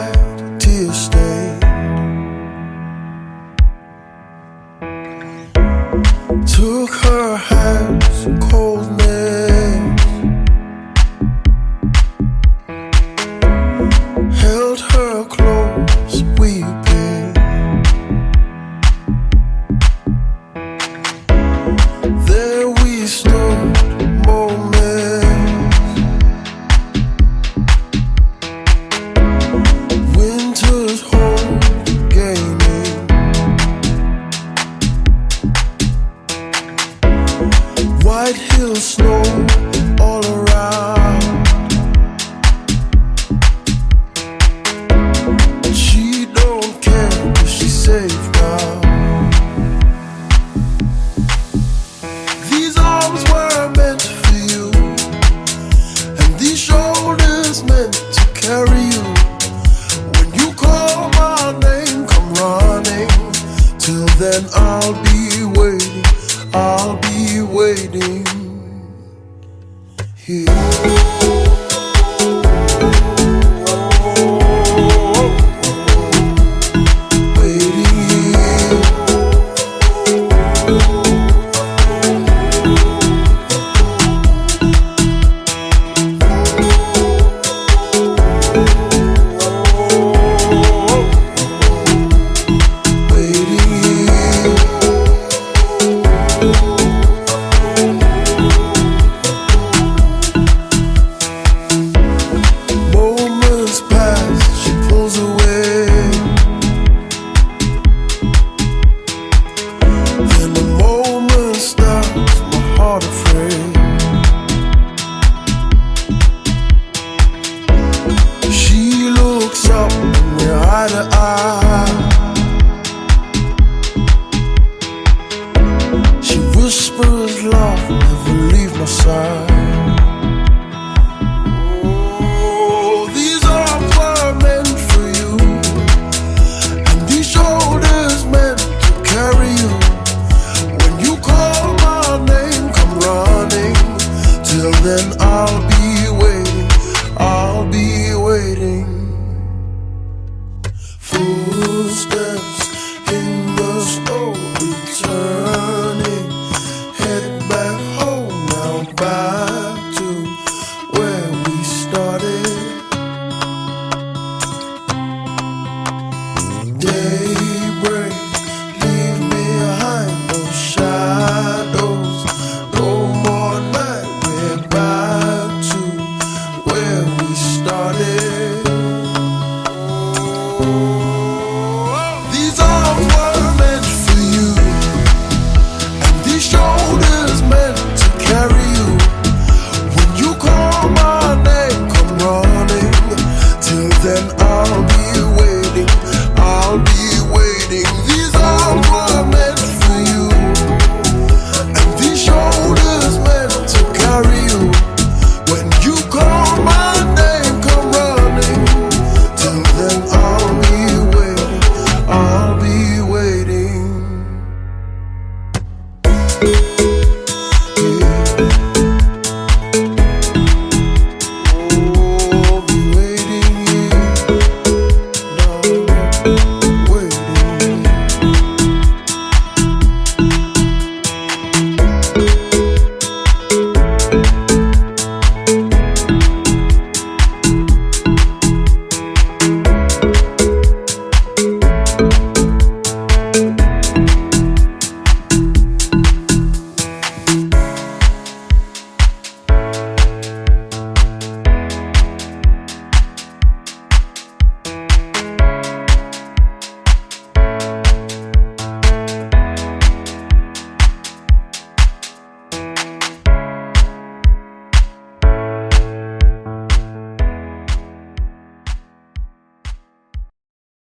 white, tear stained. Took her hands, coldness, held her close, weeping. There we stood, moments, winter's hold gaining. White hill snow all around. She don't care 'cause she's safe now. These arms were meant for you, and these shoulders meant to carry you. When you call my name, come running. Till then I'll be waiting, I'll be waiting here. Afraid. She looks up and we're eye to eye. She whispers, love, never leave my side. Oh, these arms were meant for you, and these shoulders meant to carry you. When you call my name, come running. Till then I'll be waiting, I'll be waiting. Footsteps in the snow returning. Head back home now, back to where we started. Daybreak, leave behind those shadows. No more night, we're back to where we started.